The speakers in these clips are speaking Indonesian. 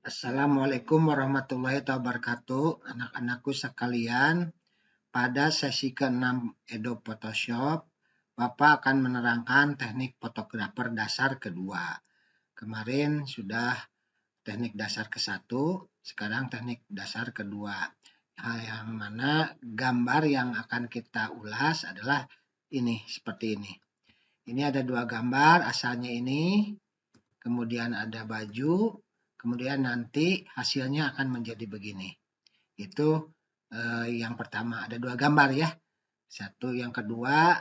Assalamualaikum warahmatullahi wabarakatuh, anak-anakku sekalian. Pada sesi ke-6 Edo Photoshop, Bapak akan menerangkan teknik fotografer dasar kedua. Kemarin sudah teknik dasar ke-1, sekarang teknik dasar kedua. Yang mana gambar yang akan kita ulas adalah ini, seperti ini. Ini ada dua gambar, asalnya ini, kemudian ada baju, kemudian nanti hasilnya akan menjadi begini. Itu yang pertama, ada dua gambar ya. Satu, yang kedua,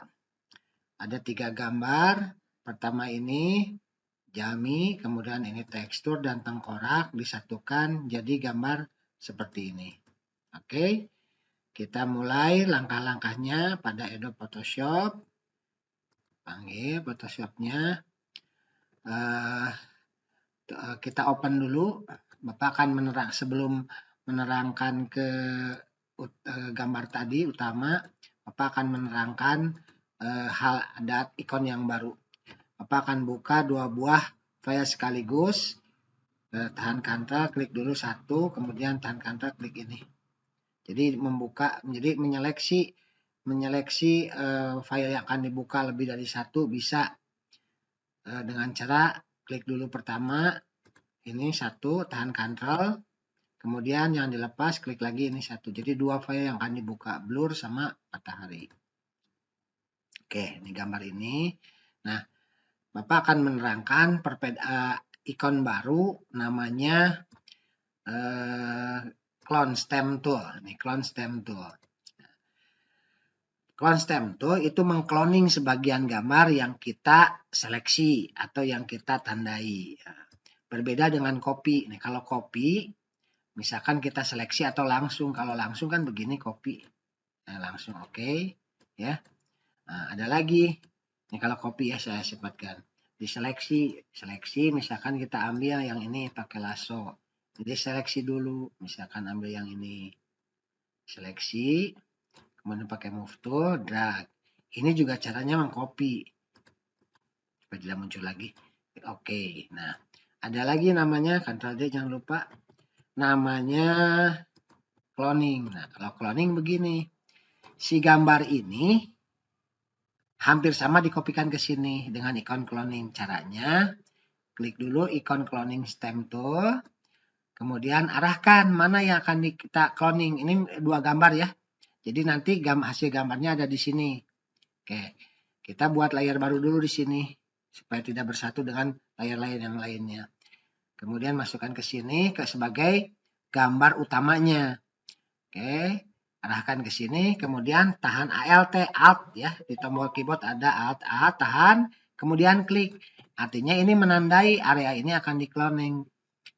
ada 3 gambar. Pertama ini jami, kemudian ini tekstur dan tengkorak disatukan jadi gambar seperti ini. Oke, kita mulai langkah-langkahnya pada Adobe Photoshop. Panggil Photoshopnya. Kita open dulu. Bapak akan sebelum menerangkan ke gambar tadi utama, Bapak akan menerangkan ada ikon yang baru. Bapak akan buka 2 buah file sekaligus. Tahan Ctrl, klik dulu 1, kemudian tahan Ctrl, klik ini. Jadi menyeleksi file yang akan dibuka lebih dari 1 bisa dengan cara klik dulu pertama, ini 1, tahan Ctrl, kemudian yang dilepas, klik lagi ini 1. Jadi 2 file yang akan dibuka, blur sama matahari. Oke, ini gambar ini. Nah, Bapak akan menerangkan ikon baru namanya Clone Stem Tool. Ini Clone Stem Tool. Clone Stem Tool itu mengcloning sebagian gambar yang kita seleksi atau yang kita tandai. Berbeda dengan copy. Nih, kalau copy, misalkan kita seleksi atau langsung. Kalau langsung kan begini copy. Nah, langsung oke. Ya. Nah, ada lagi. Ini kalau copy ya saya sifatkan. Seleksi, misalkan kita ambil yang ini pakai lasso. Jadi seleksi dulu. Misalkan ambil yang ini. Seleksi. Kemudian pakai move tool, drag. Ini juga caranya mengcopy. Supaya tidak muncul lagi. Oke. Nah, ada lagi namanya, Ctrl D jangan lupa. Namanya cloning. Nah, kalau cloning begini. Si gambar ini hampir sama dikopikan ke sini dengan ikon cloning. Caranya, klik dulu ikon cloning stem tool. Kemudian arahkan mana yang akan kita cloning. Ini 2 gambar ya. Jadi nanti hasil gambarnya ada di sini. Oke, kita buat layar baru dulu di sini. Supaya tidak bersatu dengan layar-layar yang lainnya. Kemudian masukkan ke sini sebagai gambar utamanya. Oke, arahkan ke sini. Kemudian tahan Alt ya. Di tombol keyboard ada Alt, tahan. Kemudian klik. Artinya ini menandai area ini akan di-cloning.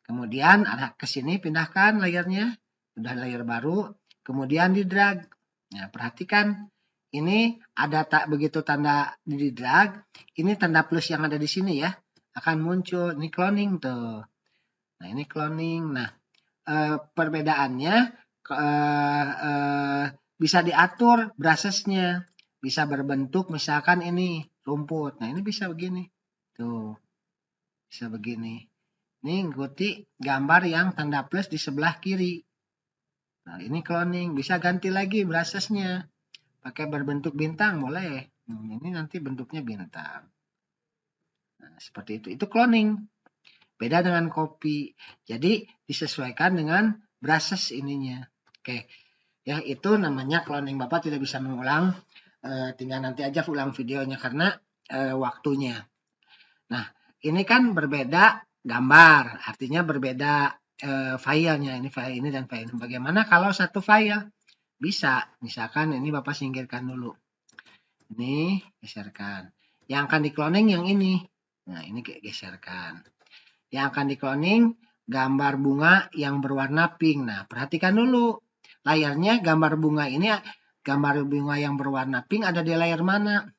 Kemudian arah ke sini, pindahkan layarnya. Sudah layar baru. Kemudian di drag. Nah, perhatikan. Ini ada tak begitu tanda di drag. Ini tanda plus yang ada di sini ya. Akan muncul. Ini cloning tuh. Nah, ini cloning. Nah, perbedaannya bisa diatur brushesnya. Bisa berbentuk misalkan ini rumput. Nah, ini bisa begini. Tuh. Bisa begini. Ini ikuti gambar yang tanda plus di sebelah kiri. Nah, ini cloning. Bisa ganti lagi brushesnya. Pakai berbentuk bintang boleh. Ini nanti bentuknya bintang. Nah, seperti itu. Itu cloning. Beda dengan copy. Jadi disesuaikan dengan brushes ininya. Oke. Ya, itu namanya cloning. Bapak tidak bisa mengulang. Tinggal nanti aja ulang videonya karena waktunya. Nah, ini kan berbeda gambar. Artinya berbeda filenya. Ini file ini dan file ini. Bagaimana kalau satu file? Bisa. Misalkan ini Bapak singkirkan dulu. Ini geserkan. Yang akan di-cloning yang ini. Nah, ini geserkan. Yang akan di-cloning gambar bunga yang berwarna pink. Nah, perhatikan dulu. Layarnya gambar bunga ini, gambar bunga yang berwarna pink ada di layar mana?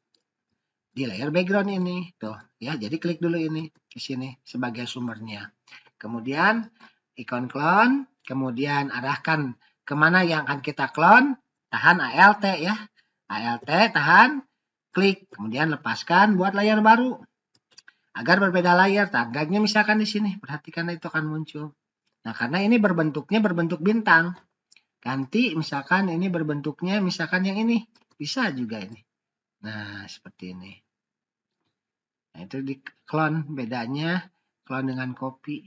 Di layar background ini. Tuh, ya. Jadi klik dulu ini ke sini sebagai sumbernya. Kemudian ikon clone, kemudian arahkan kemana yang akan kita clone, tahan Alt ya. Alt, tahan, klik, kemudian lepaskan buat layar baru. Agar berbeda layar, tagnya misalkan di sini, perhatikan itu akan muncul. Nah, karena ini berbentuknya berbentuk bintang. Ganti misalkan ini berbentuknya misalkan yang ini. Bisa juga ini. Nah, seperti ini. Nah, itu di clone. Bedanya clone dengan copy.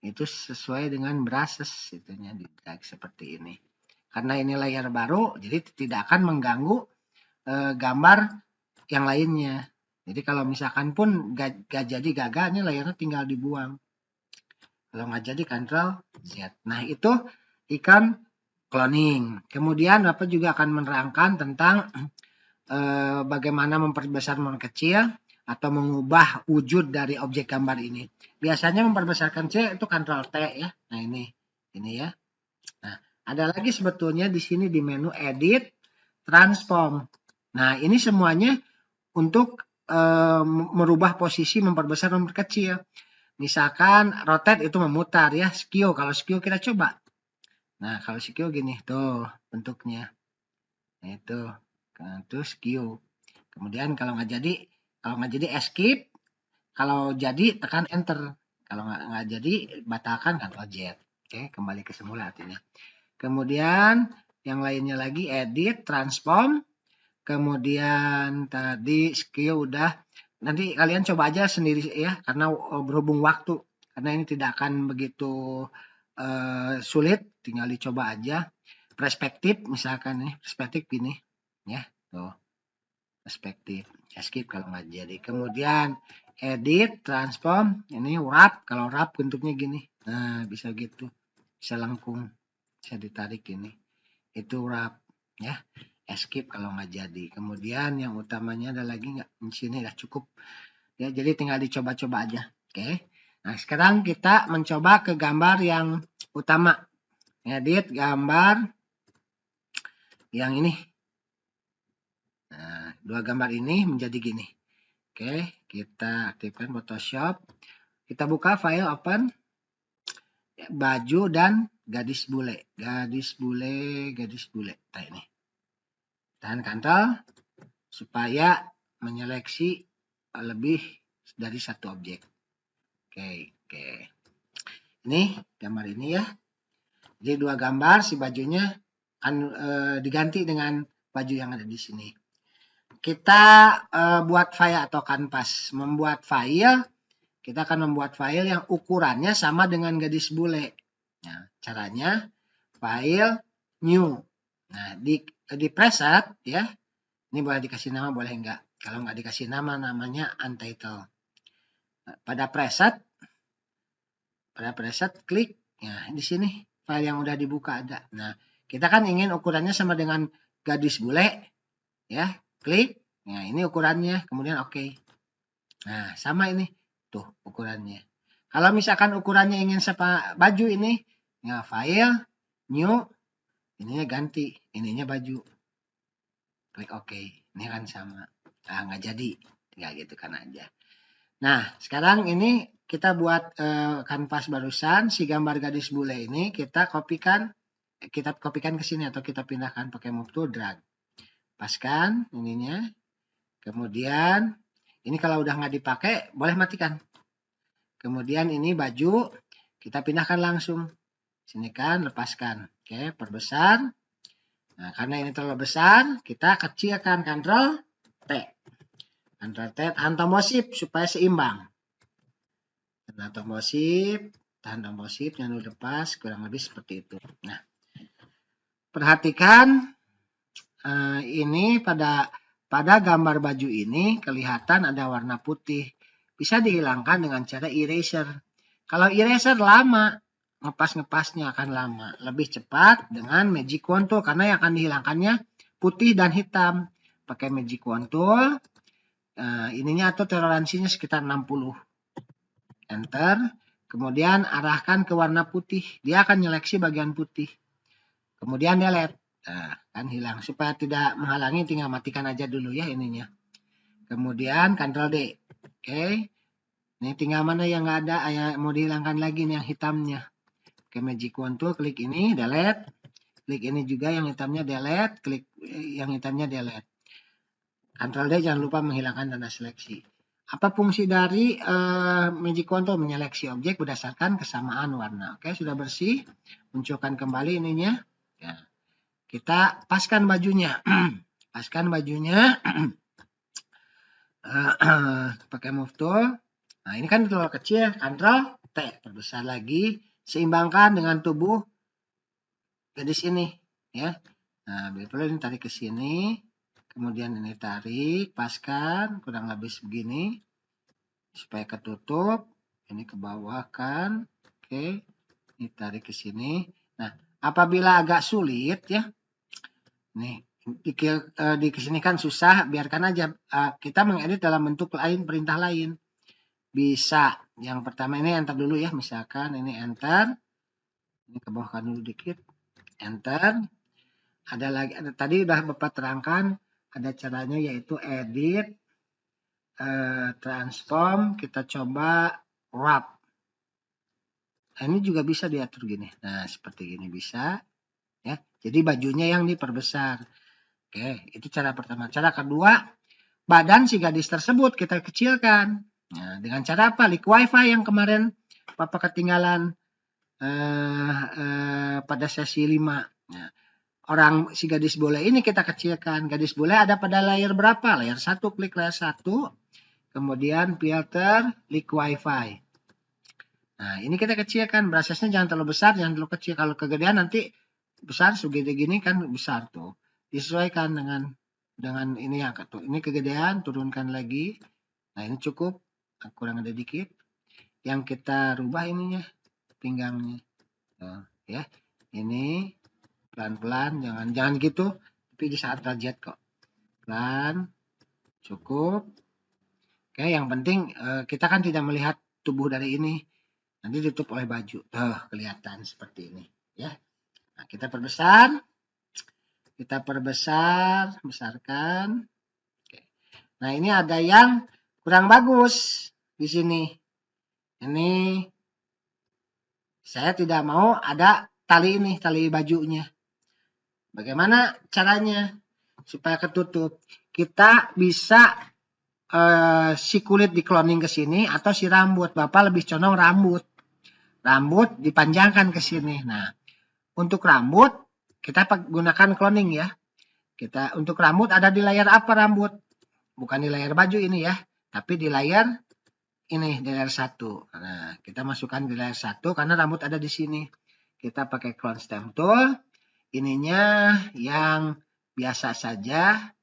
Itu sesuai dengan brushes. Itunya di drag seperti ini. Karena ini layer baru, jadi tidak akan mengganggu gambar yang lainnya. Jadi kalau misalkan pun gak jadi gagal, ini layarnya tinggal dibuang. Kalau nggak jadi Ctrl Z. Nah, itu ikan cloning. Kemudian Bapak juga akan menerangkan tentang bagaimana memperbesar memperkecil atau mengubah wujud dari objek gambar ini. Biasanya memperbesarkan C itu Ctrl T ya. Nah, ini ya. Nah, ada lagi sebetulnya di sini di menu Edit, Transform. Nah, ini semuanya untuk merubah posisi, memperbesar, memperkecil. Misalkan rotate itu memutar ya, skew. Kalau skew kita coba. Nah, kalau skew gini, tuh bentuknya. Nah, itu skew. Kemudian kalau nggak jadi escape. Kalau jadi tekan enter. Kalau nggak jadi batalkan Ctrl Z. Oke, kembali ke semula artinya. Kemudian yang lainnya lagi edit, transform. Kemudian tadi skew udah. Nanti kalian coba aja sendiri ya, karena berhubung waktu. Karena ini tidak akan begitu sulit, tinggal dicoba aja. Perspektif misalkan nih, perspektif gini. Ya, tuh. Perspektif. Escape kalau nggak jadi. Kemudian edit, transform. Ini wrap, kalau wrap bentuknya gini. Nah, bisa gitu. Bisa lengkung. Bisa ditarik ini. Itu wrap. Ya. Escape kalau nggak jadi. Kemudian yang utamanya ada lagi nggak? Di sini udah cukup. Ya, jadi tinggal dicoba-coba aja. Oke. Nah, sekarang kita mencoba ke gambar yang utama. Edit gambar yang ini. Nah, dua gambar ini menjadi gini. Oke, kita aktifkan Photoshop. Kita buka file open. Baju dan gadis bule. Gadis bule. Nah, ini. Tahan Ctrl supaya menyeleksi lebih dari satu objek. Oke. Ini gambar ini ya. Jadi dua gambar, si bajunya akan diganti dengan baju yang ada di sini. Kita buat file atau kanvas. Membuat file, kita akan membuat file yang ukurannya sama dengan gadis bule. Nah, caranya file new. Nah, di preset ya. Ini boleh dikasih nama, boleh enggak. Kalau enggak dikasih nama, namanya untitled. Pada preset klik. Nah, di sini file yang udah dibuka ada. Nah, kita kan ingin ukurannya sama dengan gadis bule. Ya, klik. Nah, ini ukurannya. Kemudian oke. Nah, sama ini. Tuh, ukurannya. Kalau misalkan ukurannya ingin sama baju ini. Nah, file, new. Ininya ganti. Ininya baju. Klik oke. Ini kan sama. Nah, nggak jadi. Tinggal gitu kan aja. Nah, sekarang ini kita buat kanvas barusan. Si gambar gadis bule ini kita kopikan ke sini atau kita pindahkan pakai move to drag. Paskan ininya. Kemudian ini kalau udah nggak dipakai boleh matikan. Kemudian ini baju kita pindahkan langsung. Sini kan, lepaskan. Oke, perbesar. Nah, karena ini terlalu besar, kita kecilkan Ctrl T. Ctrl T, tahan tombol shift supaya seimbang. Tahan tombol shift, jangan lepas, kurang lebih seperti itu. Nah, perhatikan ini pada gambar baju ini kelihatan ada warna putih. Bisa dihilangkan dengan cara eraser. Kalau eraser lama, ngepasnya akan lama. Lebih cepat dengan Magic Wand Tool karena yang akan dihilangkannya putih dan hitam. Pakai Magic Wand Tool. Ininya atau toleransinya sekitar 60. Enter. Kemudian arahkan ke warna putih. Dia akan nyeleksi bagian putih. Kemudian delete. Nah, kan hilang. Supaya tidak menghalangi tinggal matikan aja dulu ya ininya. Kemudian Ctrl D. Oke. Ini tinggal mana yang nggak ada, mau dihilangkan lagi nih yang hitamnya. Oke, Magic Wand Tool, klik ini, delete. Klik ini juga yang hitamnya delete, klik yang hitamnya delete. Ctrl D jangan lupa menghilangkan tanda seleksi. Apa fungsi dari Magic Contour? Menyeleksi objek berdasarkan kesamaan warna. Oke, sudah bersih. Munculkan kembali ininya. Ya. Kita paskan bajunya. Paskan bajunya. Pakai move tool. Nah, ini kan terlalu kecil. Ctrl T. Perbesar lagi. Seimbangkan dengan tubuh gadis ini. Ya. Nah, perlu ini tarik ke sini. Kemudian ini tarik, paskan, kurang lebih begini. Supaya ketutup. Ini ke bawah kan. Oke. Ini tarik ke sini. Nah, apabila agak sulit ya. Nih, di kesini kan susah. Biarkan aja. Kita mengedit dalam bentuk lain, perintah lain. Bisa. Yang pertama ini enter dulu ya. Misalkan ini enter. Ini ke bawahkan dulu dikit. Enter. Ada lagi. Tadi udah Bapak terangkan. Ada caranya yaitu edit. Transform. Kita coba wrap. Nah, ini juga bisa diatur gini. Nah, seperti ini bisa. Ya. Jadi bajunya yang diperbesar. Oke, itu cara pertama. Cara kedua, badan si gadis tersebut kita kecilkan. Nah, dengan cara apa? Link WiFi yang kemarin Bapak ketinggalan pada sesi 5. Nah, orang si gadis bola ini kita kecilkan. Gadis bola ada pada layar berapa? Layar 1, klik layar 1. Kemudian filter link WiFi. Nah, ini kita kecilkan. Brushesnya jangan terlalu besar, jangan terlalu kecil. Kalau kegedean nanti besar, segede gini kan besar tuh. Disesuaikan dengan ini yang tuh. Ini kegedean, turunkan lagi. Nah, ini cukup. Kurang ada dikit. Yang kita rubah ininya, pinggangnya. Nah, ya. Ini pelan-pelan, jangan gitu. Tapi di saat derajat kok. Pelan. Cukup. Oke, yang penting kita kan tidak melihat tubuh dari ini. Nanti ditutup oleh baju. Tuh, kelihatan seperti ini, ya. Nah, kita perbesar. Kita perbesar, besarkan. Oke. Nah, ini ada yang kurang bagus di sini. Ini saya tidak mau ada tali ini, tali bajunya. Bagaimana caranya supaya ketutup? Kita bisa si kulit di cloning ke sini atau si rambut. Bapak lebih condong rambut. Rambut dipanjangkan ke sini. Nah, untuk rambut kita gunakan cloning ya. Kita untuk rambut ada di layar apa rambut? Bukan di layar baju ini ya, tapi di layar ini, di layar 1. Nah, kita masukkan di layar 1 karena rambut ada di sini. Kita pakai clone stem tool. Ininya yang biasa saja.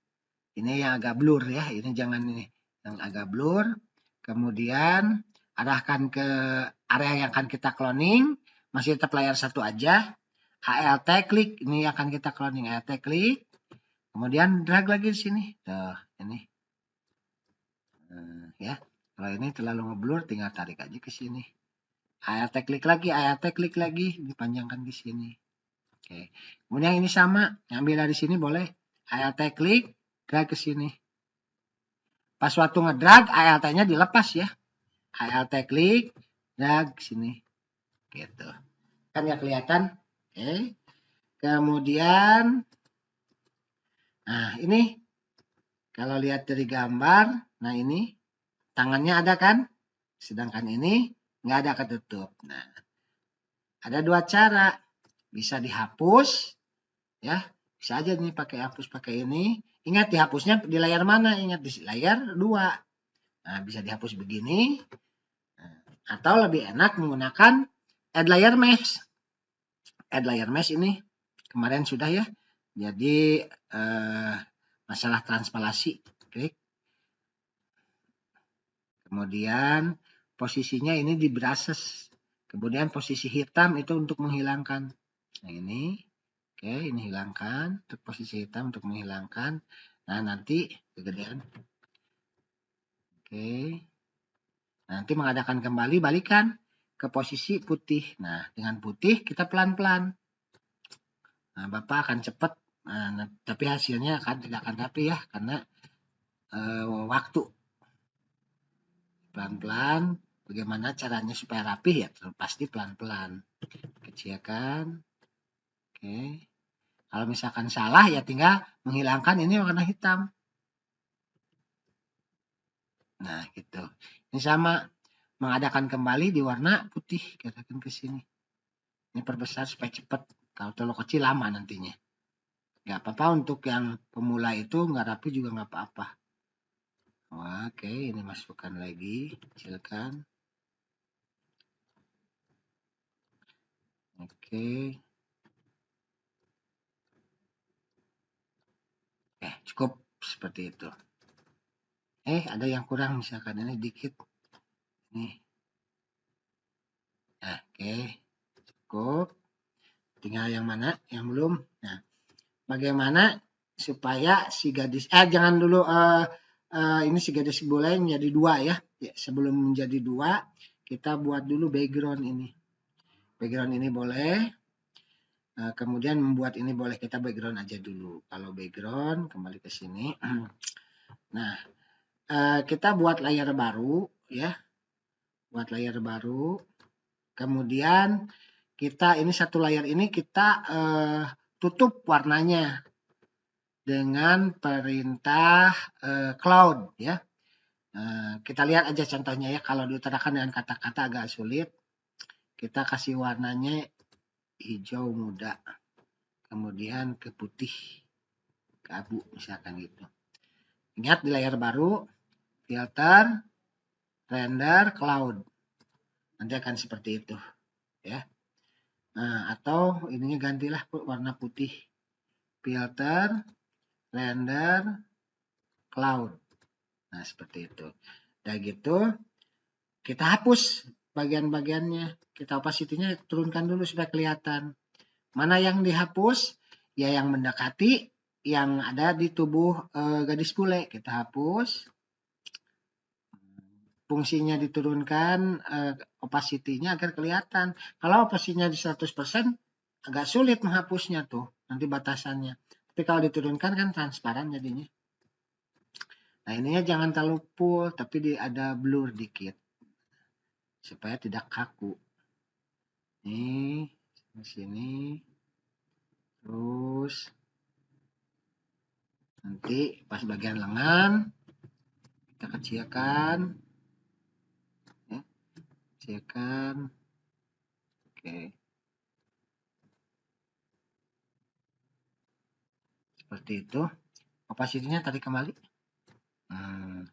Ini yang agak blur ya. Ini jangan ini yang agak blur. Kemudian arahkan ke area yang akan kita cloning. Masih tetap layar 1 aja. ALT klik. Ini akan kita cloning. ALT klik. Kemudian drag lagi di sini. Tuh, ini. Ya. Kalau ini terlalu ngeblur, tinggal tarik aja ke sini. ALT klik lagi, ALT klik lagi. Dipanjangkan di sini. Oke. Kemudian ini sama. Ambil dari sini boleh. ALT klik, drag ke sini. Pas waktu ngedrag, ALT-nya dilepas ya. ALT klik, drag ke sini. Gitu. Kan ya kelihatan? Oke. Kemudian, nah ini. Kalau lihat dari gambar, nah ini. Tangannya ada kan? Sedangkan ini nggak ada ketutup. Nah, ada dua cara. Bisa dihapus. Ya, bisa aja nih pakai hapus pakai ini. Ingat dihapusnya di layar mana? Ingat di layar 2. Nah, bisa dihapus begini. Atau lebih enak menggunakan add layer mesh. Add layer mesh ini kemarin sudah ya. Jadi masalah transparansi. Klik. Kemudian posisinya ini di brushes. Kemudian posisi hitam itu untuk menghilangkan. Nah ini. Oke, ini hilangkan. Untuk posisi hitam untuk menghilangkan. Nah nanti kegedean. Oke. Nanti mengadakan kembali, balikan ke posisi putih. Nah dengan putih kita pelan-pelan. Nah Bapak akan cepat. Nah, tapi hasilnya tidak akan rapi ya. Karena waktu. Pelan-pelan. Bagaimana caranya supaya rapi ya? Pasti pelan-pelan. Kecilkan. Oke. Kalau misalkan salah ya tinggal menghilangkan ini warna hitam. Nah, gitu. Ini sama, mengadakan kembali di warna putih, katakan ke sini. Ini perbesar supaya cepat. Kalau terlalu kecil lama nantinya. Nggak apa-apa untuk yang pemula itu nggak rapi juga nggak apa-apa. Oke, ini masukkan lagi, kecilkan. Oke. Cukup seperti itu. Ada yang kurang misalkan ini dikit. Nih. Oke. Cukup. Tinggal yang mana? Yang belum. Nah, bagaimana supaya si gadis jangan dulu ini si gadis boleh menjadi dua ya. Sebelum menjadi dua, kita buat dulu background ini. Background ini boleh. Kemudian membuat ini boleh, kita background aja dulu. Kalau background kembali ke sini. Nah, kita buat layar baru ya. Buat layar baru. Kemudian kita ini satu layar ini kita tutup warnanya dengan perintah cloud ya. Kita lihat aja contohnya ya, kalau diutarakan dengan kata-kata agak sulit. Kita kasih warnanya hijau muda, kemudian ke putih, ke abu misalkan gitu. Ingat di layar baru, filter, render, cloud. Nanti akan seperti itu ya. Nah, atau ininya gantilah warna putih, filter, render, cloud. Nah, seperti itu. Udah gitu, kita hapus bagian-bagiannya. Kita opacity-nya turunkan dulu supaya kelihatan. Mana yang dihapus? Ya yang mendekati yang ada di tubuh gadis bule. Kita hapus. Fungsinya diturunkan opacity-nya agar kelihatan. Kalau opacity-nya di 100% agak sulit menghapusnya tuh. Nanti batasannya. Tapi kalau diturunkan kan transparan jadinya. Nah, ininya jangan terlalu full, tapi ada blur dikit. Supaya tidak kaku. Nih, di sini. Terus nanti pas bagian lengan kita kecilkan. Ya, kecilkan. Oke. Seperti itu. Opacity-nya tadi kembali.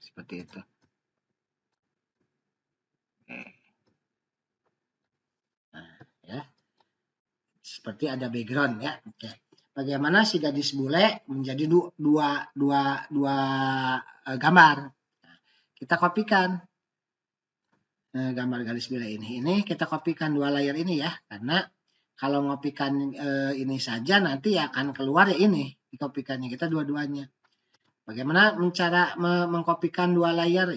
Seperti itu. Oke. Nah, ya. Seperti ada background ya. Oke. Bagaimana si gadis bule menjadi dua gambar. Nah, kita kopikan gambar garis bule ini. Ini kita kopikan dua layar ini ya. Karena kalau ngopikan ini saja nanti akan keluar ya ini. Dikopikannya kita dua-duanya. Bagaimana cara mengkopikan dua layar?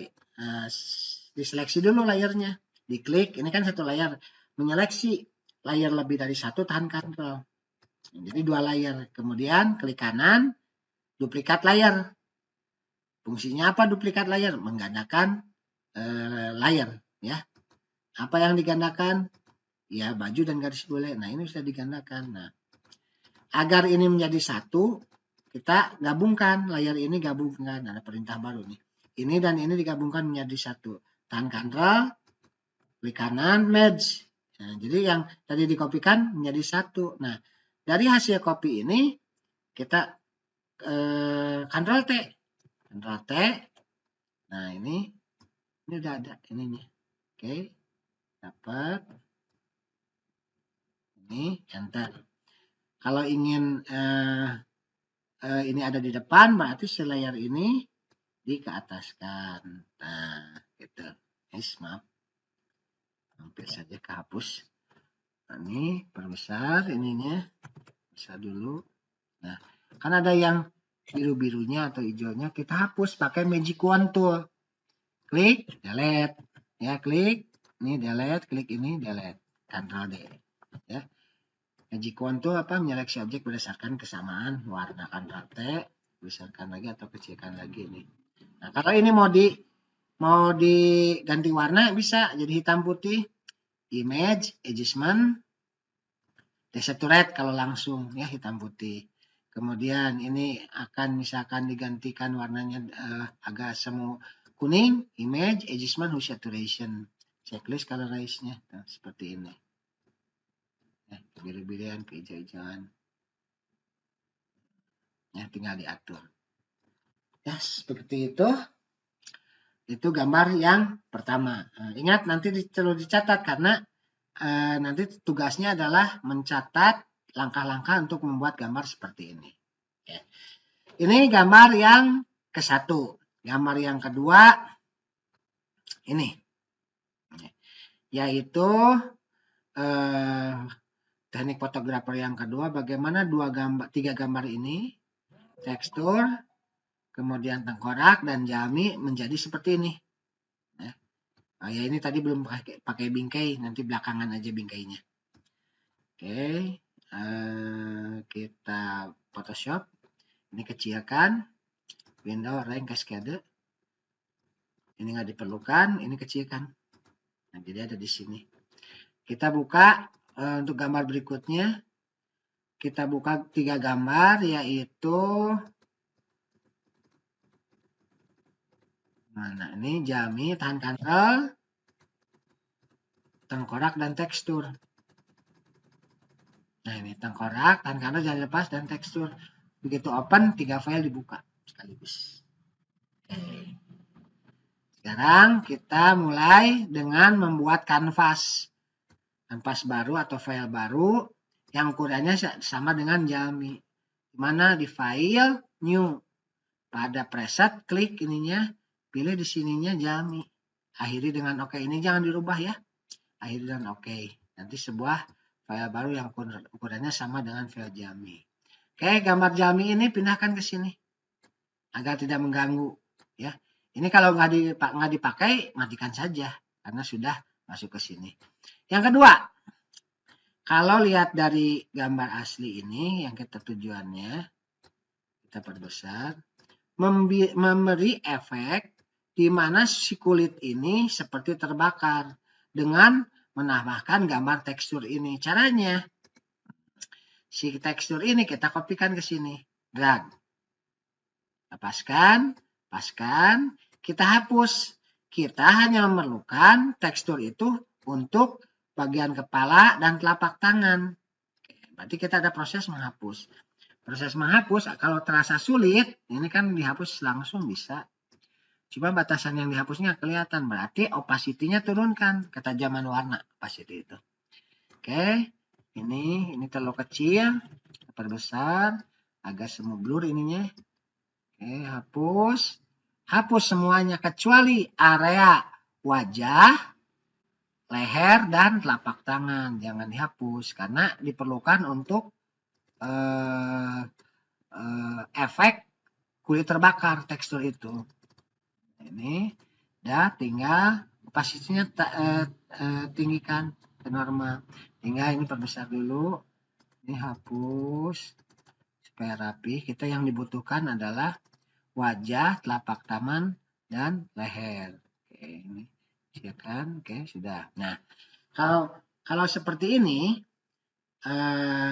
Diseleksi dulu layarnya. Diklik, ini kan satu layar. Menyeleksi layar lebih dari satu, tahan Ctrl. Jadi dua layar. Kemudian klik kanan, duplikat layar. Fungsinya apa duplikat layar? Menggandakan layar. Ya. Apa yang digandakan? Ya, baju dan garis bule. Nah, ini sudah digandakan. Nah, agar ini menjadi satu, kita gabungkan layar ini, gabungkan. Ada perintah baru nih. Ini dan ini digabungkan menjadi satu. Tahan Ctrl, klik kanan, merge. Nah, jadi yang tadi dikopikan menjadi satu. Nah, dari hasil copy ini kita Ctrl T. Ctrl T. Nah, ini udah ada ininya. Oke. Dapat. Ini enter. Kalau ingin ini ada di depan, berarti si layar ini dikeataskan. Nah, gitu. Maaf. Hampir saja kehapus. Nah, ini perbesar ininya. Besar dulu. Nah, kan ada yang biru-birunya atau hijaunya, kita hapus pakai Magic Wand tool. Klik, delete. Ya, klik. Ini delete, klik ini delete. Ctrl D. Ya. Magic Wand tool apa? Menyeleksi objek berdasarkan kesamaan warna. Ctrl T, besarkan lagi atau kecilkan lagi nih. Nah, kalau ini mau diganti warna bisa jadi hitam putih. Image, adjustment, desaturate kalau langsung ya hitam putih. Kemudian ini akan misalkan digantikan warnanya agak semu kuning, image, adjustment, hue saturation, checklist colorize-nya. Nah, seperti ini. Biru-biruan, kehijau-hijauan. Ya, tinggal diatur. Ya, seperti itu. Itu gambar yang pertama. Ingat nanti perlu dicatat karena nanti tugasnya adalah mencatat langkah-langkah untuk membuat gambar seperti ini. Ya. Ini gambar yang ke-1. Gambar yang kedua ini. Yaitu teknik fotografer yang kedua, bagaimana 3 gambar ini, tekstur, kemudian tengkorak dan jami menjadi seperti ini. Ya ini tadi belum pakai bingkai, nanti belakangan aja bingkainya. Oke, kita Photoshop. Ini kecilkan, window rank cascade. Ini nggak diperlukan, ini kecilkan. Nah, jadi ada di sini. Kita buka untuk gambar berikutnya. Kita buka 3 gambar, yaitu mana ini jami, tahan kantel, tengkorak dan tekstur. Nah ini tengkorak, tahan kantel jangan lepas dan tekstur. Begitu open 3 file dibuka sekaligus. Oke. Sekarang kita mulai dengan membuat kanvas baru atau file baru yang ukurannya sama dengan jami. Dimana di file new, pada preset klik ininya, pilih di sininya jami. Akhiri dengan oke. Ini jangan dirubah ya. Akhiri dengan oke. Nanti sebuah file baru yang ukurannya sama dengan file jami. Oke, gambar jami ini pindahkan ke sini agar tidak mengganggu ya. Ini kalau nggak dipakai, matikan saja karena sudah masuk ke sini. Yang kedua, kalau lihat dari gambar asli ini, yang kita tujuannya, kita perbesar, memberi efek di mana si kulit ini seperti terbakar dengan menambahkan gambar tekstur ini. Caranya, si tekstur ini kita kopikan ke sini, drag, lepaskan, paskan, kita hapus. Kita hanya memerlukan tekstur itu untuk bagian kepala dan telapak tangan. Berarti kita ada proses menghapus. Proses menghapus kalau terasa sulit, ini kan dihapus langsung bisa. Cuma batasan yang dihapusnya kelihatan, berarti opacity-nya turunkan, ketajaman warna opacity itu. Oke, ini terlalu kecil, perbesar, agak semu blur ininya. Oke, hapus. Hapus semuanya kecuali area wajah, leher, dan telapak tangan. Jangan dihapus karena diperlukan untuk efek kulit terbakar tekstur itu. Ini udah, tinggal opacity-nya tinggikan ke normal. Tinggal ini perbesar dulu. Ini hapus supaya rapi. Kita yang dibutuhkan adalah wajah, telapak tangan, dan leher. Oke, ini siapkan. Oke, sudah. Nah, kalau seperti ini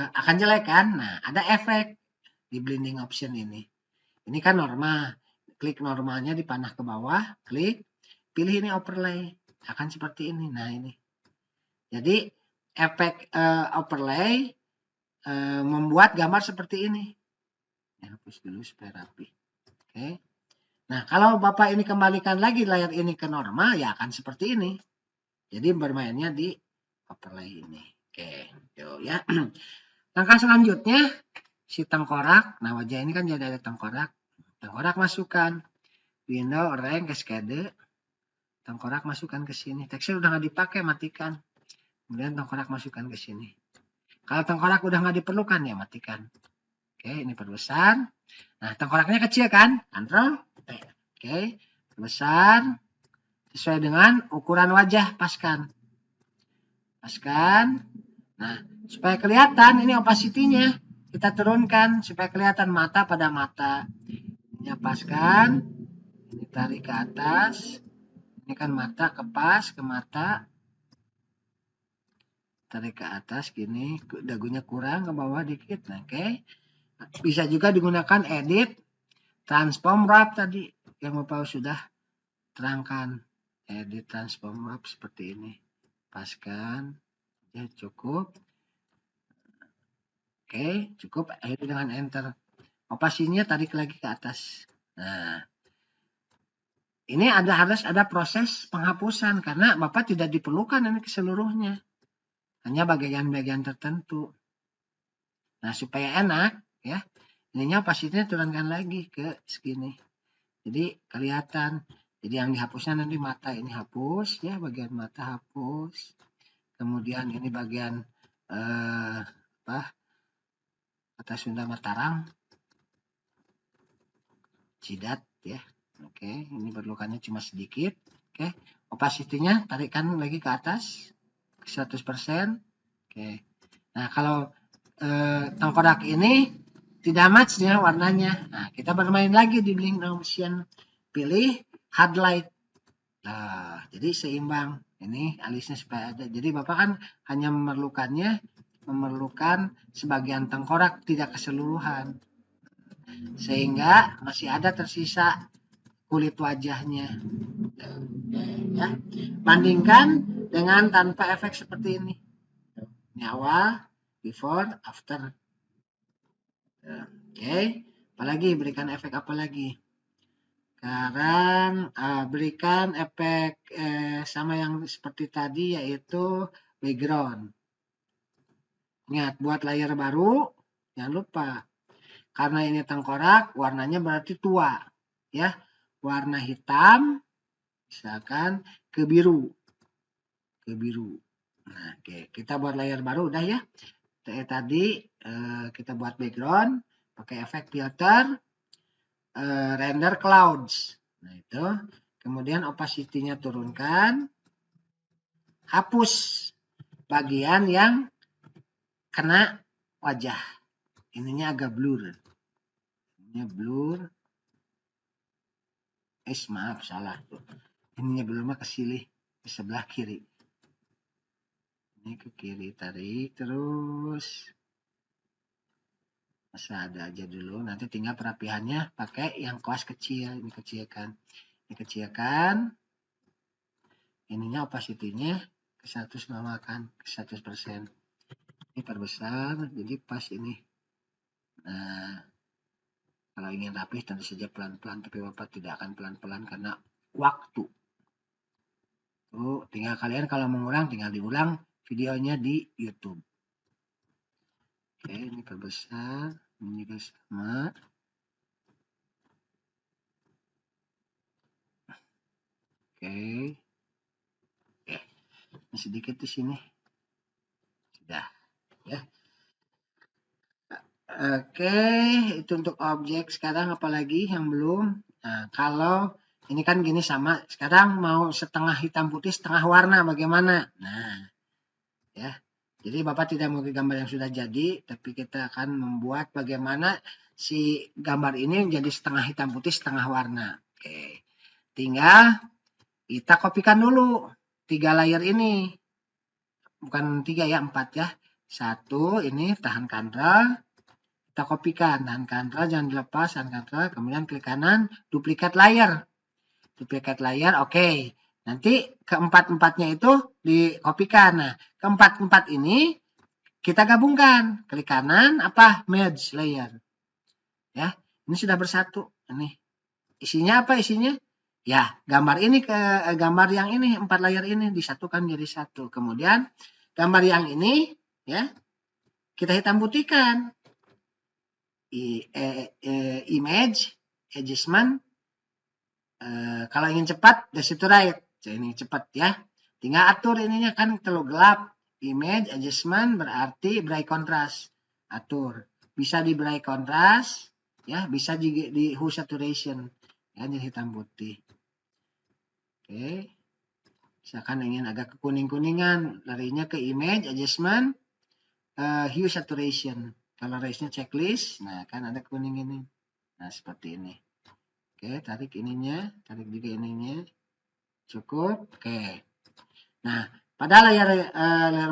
akan jelek kan? Nah, ada efek di blending option ini. Ini kan normal. Klik normalnya di panah ke bawah, klik, pilih ini overlay. Akan seperti ini. Nah, ini. Jadi, efek overlay membuat gambar seperti ini. Hapus dulu supaya rapi. Oke. Nah, kalau Bapak ini kembalikan lagi layar ini ke normal, ya akan seperti ini. Jadi bermainnya di overlay ini. Oke, yuk ya. Langkah selanjutnya, si tengkorak. Nah, wajah ini kan jadi ada tengkorak. Tengkorak masukkan. Window, rank, cascade. Tengkorak masukkan ke sini. Tekstur udah nggak dipakai, matikan. Kemudian tengkorak masukkan ke sini. Kalau tengkorak udah nggak diperlukan, ya matikan. Oke, ini perbesar. Nah, tengkoraknya kecil kan? Ctrl T. Oke, perbesar. Sesuai dengan ukuran wajah, paskan. Paskan. Nah, supaya kelihatan ini opacity-nya. Kita turunkan supaya kelihatan mata pada mata. Ini paskan. Ini tarik ke atas. Ini kan mata, kepas ke mata. Tarik ke atas gini. Dagunya kurang ke bawah dikit. Nah, oke. Bisa juga digunakan edit, transform wrap tadi yang Bapak sudah terangkan. Edit transform map seperti ini. Paskan. Ya, cukup. Oke, cukup. Akhirnya dengan enter. Opasinya tarik lagi ke atas. Nah, ini harus ada proses penghapusan karena Bapak tidak diperlukan ini keseluruhnya. Hanya bagian-bagian tertentu. Nah, supaya enak, ya, ininya opasinya turunkan lagi ke segini. Jadi kelihatan. Jadi yang dihapusnya nanti mata ini hapus, ya, bagian mata hapus. Kemudian ini bagian kata Sunda Mataram, jidat, ya. Oke, ini perlukannya cuma sedikit. Oke, opacity-nya tarikkan lagi ke atas 100%. Oke. Nah, kalau tengkorak ini tidak match ya warnanya. Nah, kita bermain lagi di Blink Motion. Pilih highlight. Nah, jadi seimbang. Ini alisnya supaya ada. Jadi Bapak kan hanya memerlukan sebagian tengkorak, tidak keseluruhan. Sehingga masih ada tersisa kulit wajahnya. Ya. Bandingkan dengan tanpa efek seperti ini. Ini awal, before, after. Oke, apalagi berikan efek apa lagi? Sekarang berikan efek sama yang seperti tadi, yaitu background. Ingat, buat layer baru, jangan lupa. Karena ini tengkorak, warnanya berarti tua. Ya, warna hitam, misalkan ke biru. Ke biru. Nah, oke. Kita buat layer baru, udah ya. Tadi kita buat background, pakai efek filter, render clouds. Nah, itu. Kemudian opacity-nya turunkan. Hapus bagian yang kena wajah. Ininya agak blur. Ininya blur. Maaf, salah tuh. Ininya blur mah ke sini, ke sebelah kiri. Ini ke kiri, tarik terus. Masa ada aja dulu. Nanti tinggal perapihannya pakai yang kuas kecil. Ini kecilkan. Ini kecilkan. Ininya opacity-nya ke 100 namakan, ke 100%. Ini perbesar, jadi pas ini. Nah, kalau ingin rapih tentu saja pelan-pelan, tapi Bapak tidak akan pelan-pelan karena waktu. Tuh, tinggal kalian kalau mengulang tinggal diulang videonya di YouTube. Oke, ini perbesar, ini juga sama. Oke. Ini sedikit di sini. Sudah, ya. Oke, itu untuk objek. Sekarang apalagi yang belum? Nah, kalau ini kan gini sama. Sekarang mau setengah hitam putih, setengah warna, bagaimana? Nah, ya. Jadi Bapak tidak mau gambar yang sudah jadi, tapi kita akan membuat bagaimana si gambar ini menjadi setengah hitam putih, setengah warna. Oke. Tinggal kita kopikan dulu 3 layer ini. Bukan 3 ya, 4 ya. 1 ini tahan Ctrl. Kita kopikan, tahan Ctrl, jangan dilepas, tahan Ctrl, kemudian klik kanan, duplikat layer. Duplikat layer, oke. Nanti keempat-empatnya itu dikopikan. Nah, keempat-empat ini kita gabungkan. Klik kanan, merge layer. Ya, ini sudah bersatu. Ini isinya apa isinya? Ya, gambar ini ke gambar yang ini, 4 layer ini disatukan jadi satu. Kemudian gambar yang ini, ya, kita hitam putihkan. Image, adjustment. Kalau ingin cepat, dari situ right. Ini cepat ya. Tinggal atur ininya kan terlalu gelap. Image, adjustment berarti bright contrast. Atur. Bisa di bright contrast, ya. Bisa di hue saturation. Ya, jadi hitam putih. Oke. Misalkan ingin agak ke kuning-kuningan, larinya ke image, adjustment, hue saturation. Kalau race-nya checklist, nah kan ada kuning ini. Nah, seperti ini. Oke, tarik ininya, tarik juga ininya. Cukup. Oke. Nah, pada layar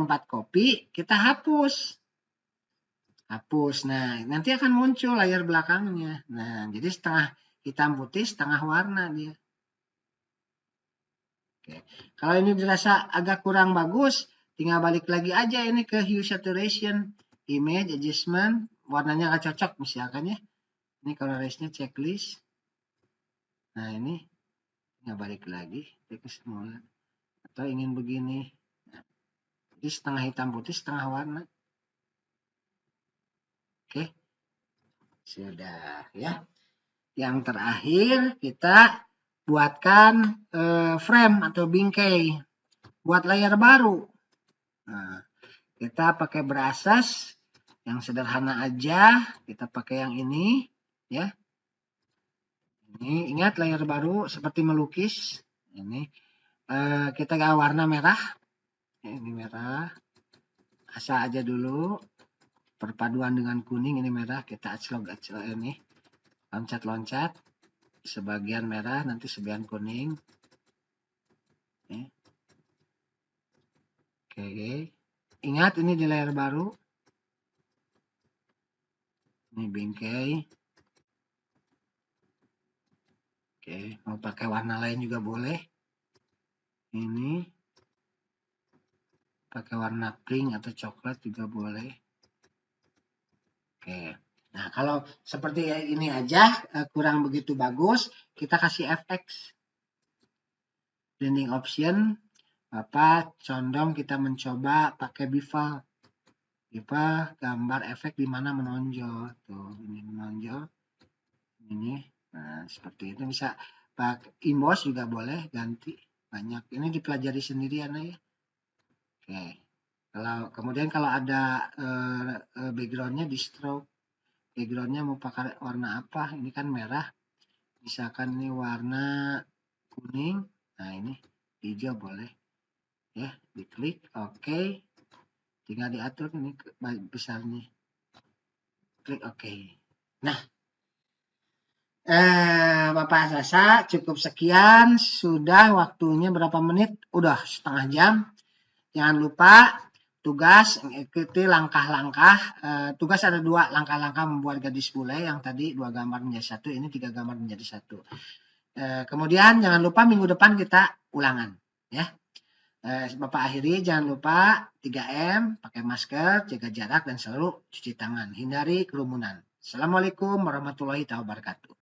4 copy, kita hapus. Hapus. Nah, nanti akan muncul layar belakangnya. Nah, jadi setengah hitam putih, setengah warna dia. Oke. Kalau ini dirasa agak kurang bagus, tinggal balik lagi aja ini ke hue saturation, image adjustment, warnanya nggak cocok misalkan ya. Ini color-nya checklist. Nah ini tinggal balik lagi ke semula. Atau ingin begini. Nah, jadi setengah hitam putih, setengah warna. Oke. Sudah ya. Yang terakhir kita buatkan frame atau bingkai. Buat layar baru. Nah, kita pakai brush yang sederhana aja. Kita pakai yang ini ya. Ini ingat layar baru seperti melukis. Ini kita gak warna merah. Ini merah. Asa aja dulu. Perpaduan dengan kuning ini merah. Kita aclok ini. Loncat-loncat. Sebagian merah nanti sebagian kuning. Oke. Ingat ini di layar baru. Ini bingkai. Oke, mau pakai warna lain juga boleh. Ini pakai warna pink atau coklat juga boleh. Oke. Nah, kalau seperti ini aja kurang begitu bagus, kita kasih FX. Blending option, Bapak condong kita mencoba pakai bevel. Bevel gambar efek di mana menonjol. Tuh, ini menonjol. Ini. Nah, seperti itu bisa pakai emboss juga boleh ganti banyak. Ini dipelajari sendiri ya. Oke. Kemudian kalau ada backgroundnya di stroke. Backgroundnya mau pakai warna apa? Ini kan merah. Misalkan ini warna kuning. Nah, ini hijau boleh. Ya, diklik. Oke. Tinggal diatur ini besarnya. Klik oke. Nah, Bapak Sasa cukup sekian. Sudah waktunya berapa menit? Udah setengah jam. Jangan lupa tugas ikuti langkah-langkah. Tugas ada 2 langkah-langkah membuat gadis bule. Yang tadi 2 gambar menjadi 1, ini 3 gambar menjadi 1. Kemudian jangan lupa minggu depan kita ulangan. Ya. Bapak akhiri, jangan lupa 3M, pakai masker, jaga jarak dan selalu cuci tangan. Hindari kerumunan. Assalamualaikum warahmatullahi wabarakatuh.